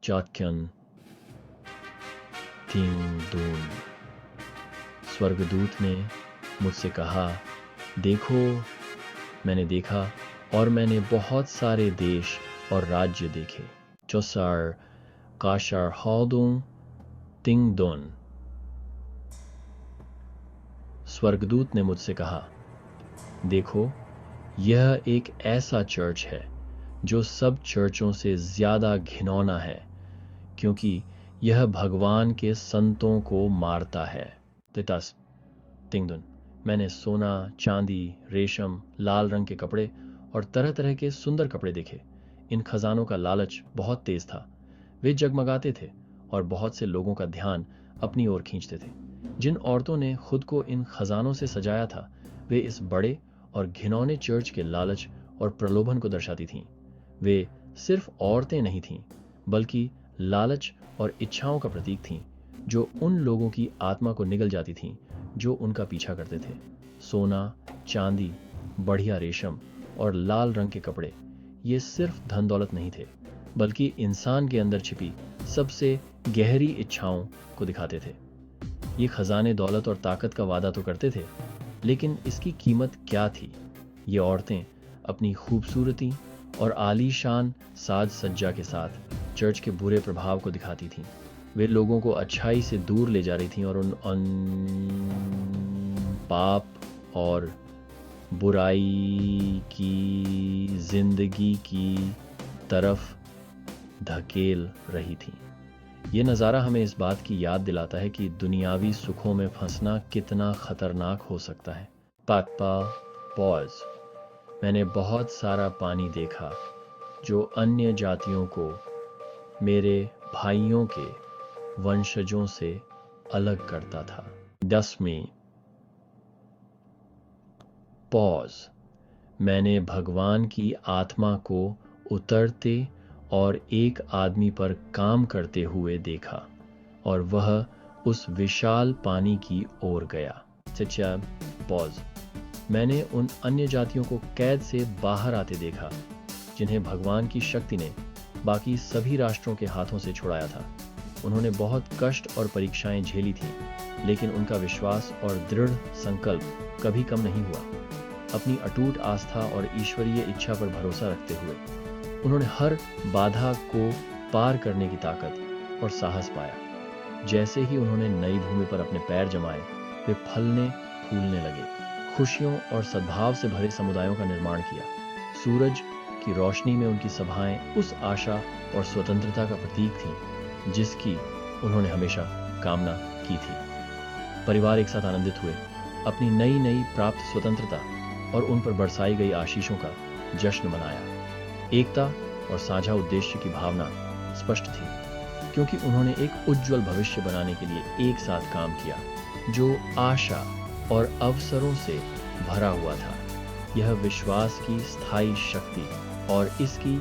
चाक्यन तीन दून। स्वर्गदूत ने मुझसे कहा, देखो, मैंने देखा और मैंने बहुत सारे देश और राज्य देखे। चौसार काशार हादों तिंग दोन। स्वर्गदूत ने मुझसे कहा, देखो, यह एक ऐसा चर्च है जो सब चर्चों से ज्यादा घिनौना है, क्योंकि यह भगवान के संतों को मारता है। तितास तिंगदुन। मैंने सोना, चांदी, रेशम, लाल रंग के कपड़े और तरह तरह के सुंदर कपड़े देखे। इन खजानों का लालच बहुत तेज था। वे जगमगाते थे और बहुत से लोगों का ध्यान अपनी ओर खींचते थे। जिन औरतों ने खुद को इन खजानों से सजाया था, वे इस बड़े और घिनौने चर्च के लालच और प्रलोभन को दर्शाती थीं। वे सिर्फ औरतें नहीं थीं, बल्कि लालच और इच्छाओं का प्रतीक थीं, जो उन लोगों की आत्मा को निगल जाती थीं जो उनका पीछा करते थे। सोना, चांदी, बढ़िया रेशम और लाल रंग के कपड़े, ये सिर्फ धन दौलत नहीं थे, बल्कि इंसान के अंदर छिपी सबसे गहरी इच्छाओं को दिखाते थे। ये खजाने दौलत और ताकत का वादा तो करते थे, लेकिन इसकी कीमत क्या थी? ये औरतें अपनी खूबसूरती और आलीशान साज सज्जा के साथ चर्च के बुरे प्रभाव को दिखाती थीं। वे लोगों को अच्छाई से दूर ले जा रही थीं और उन पाप और बुराई की जिंदगी की तरफ धकेल रही थीं। ये नज़ारा हमें इस बात की याद दिलाता है कि दुनियावी सुखों में फंसना कितना खतरनाक हो सकता है। पाकपा पॉज। मैंने बहुत सारा पानी देखा जो अन्य जातियों को मेरे भाइयों के वंशजों से अलग करता था। 10वीं पॉज। मैंने भगवान की आत्मा को उतरते और एक आदमी पर काम करते हुए देखा, और वह उस विशाल पानी की ओर गया। सच्चा पॉज। मैंने उन अन्य जातियों को कैद से बाहर आते देखा जिन्हें भगवान की शक्ति ने बाकी सभी राष्ट्रों के हाथों से छुड़ाया था। उन्होंने बहुत कष्ट और परीक्षाएं झेली थीं, लेकिन उनका विश्वास और दृढ़ संकल्प कभी कम नहीं हुआ। अपनी अटूट आस्था और ईश्वरीय इच्छा पर भरोसा रखते हुए उन्होंने हर बाधा को पार करने की ताकत और साहस पाया। जैसे ही उन्होंने नई भूमि पर अपने पैर जमाए, वे फलने फूलने लगे, खुशियों और सद्भाव से भरे समुदायों का निर्माण किया। सूरज की रोशनी में उनकी सभाएं उस आशा और स्वतंत्रता का प्रतीक थीं जिसकी उन्होंने हमेशा कामना की थी। परिवार एक साथ आनंदित हुए, अपनी नई नई प्राप्त स्वतंत्रता और उन पर बरसाई गई आशीषों का जश्न मनाया। एकता और साझा उद्देश्य की भावना स्पष्ट थी, क्योंकि उन्होंने एक उज्जवल भविष्य बनाने के लिए एक साथ काम किया जो आशा और अवसरों से भरा हुआ था। यह विश्वास की स्थायी शक्ति और इसकी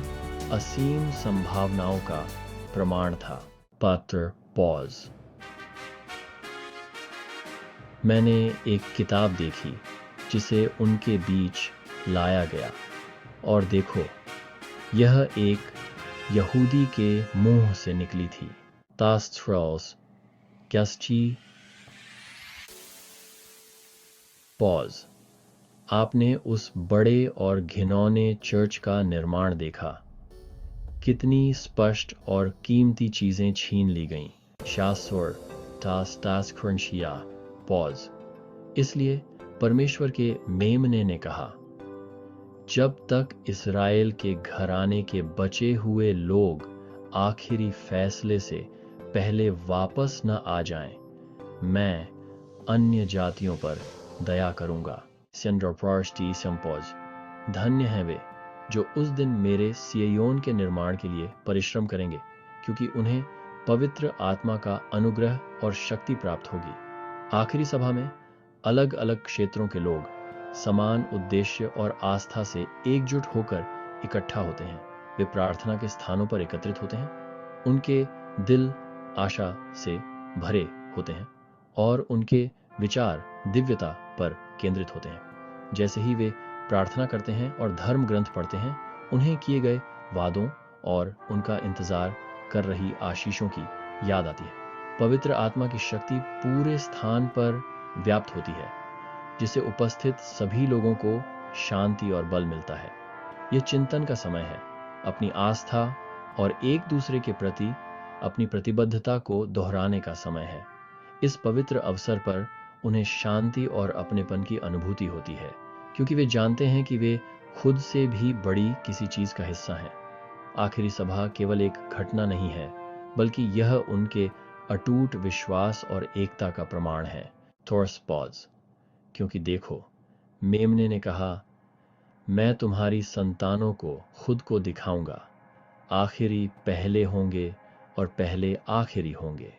असीम संभावनाओं का प्रमाण था। पात्र पॉज। मैंने एक किताब देखी जिसे उनके बीच लाया गया, और देखो, यह एक यहूदी के मुंह से निकली थी। तास्ट्रॉस कैस्ची पॉज। आपने उस बड़े और घिनौने चर्च का निर्माण देखा। कितनी स्पष्ट और कीमती चीजें छीन ली गईं। शासुर तास्तास्क्रंशिया पॉज। इसलिए परमेश्वर के मेमने ने कहा, जब तक इस्राएल के घराने के बचे हुए लोग आखिरी फैसले से पहले वापस न आ जाएं, मैं अन्य जातियों पर दया करूंगा। धन्य हैं वे जो उस दिन मेरे सिय्योन के निर्माण के लिए परिश्रम करेंगे, क्योंकि उन्हें पवित्र आत्मा का अनुग्रह और शक्ति प्राप्त होगी। आखिरी सभा में अलग अलग क्षेत्रों के लोग समान उद्देश्य और आस्था से एकजुट होकर इकट्ठा होते हैं। वे प्रार्थना के स्थानों पर एकत्रित होते हैं, उनके दिल आशा से भरे होते हैं और उनके विचार दिव्यता पर केंद्रित होते हैं। जैसे ही वे प्रार्थना करते हैं और धर्म ग्रंथ पढ़ते हैं, उन्हें किए गए वादों और उनका इंतजार कर रही आशीषों की याद आती है। पवित्र आत्मा की शक्ति पूरे स्थान पर व्याप्त होती है, जिससे उपस्थित सभी लोगों को शांति और बल मिलता है। यह चिंतन का समय है, अपनी आस्था और एक दूसरे के प्रति अपनी प्रतिबद्धता को दोहराने का समय है। इस पवित्र अवसर पर उन्हें शांति और अपनेपन की अनुभूति होती है, क्योंकि वे जानते हैं कि वे खुद से भी बड़ी किसी चीज का हिस्सा हैं। आखिरी सभा केवल एक घटना नहीं है, बल्कि यह उनके अटूट विश्वास और एकता का प्रमाण है। थॉर्स पॉज। क्योंकि देखो, मेमने ने कहा, मैं तुम्हारी संतानों को खुद को दिखाऊंगा, आखिरी पहले होंगे और पहले आखिरी होंगे।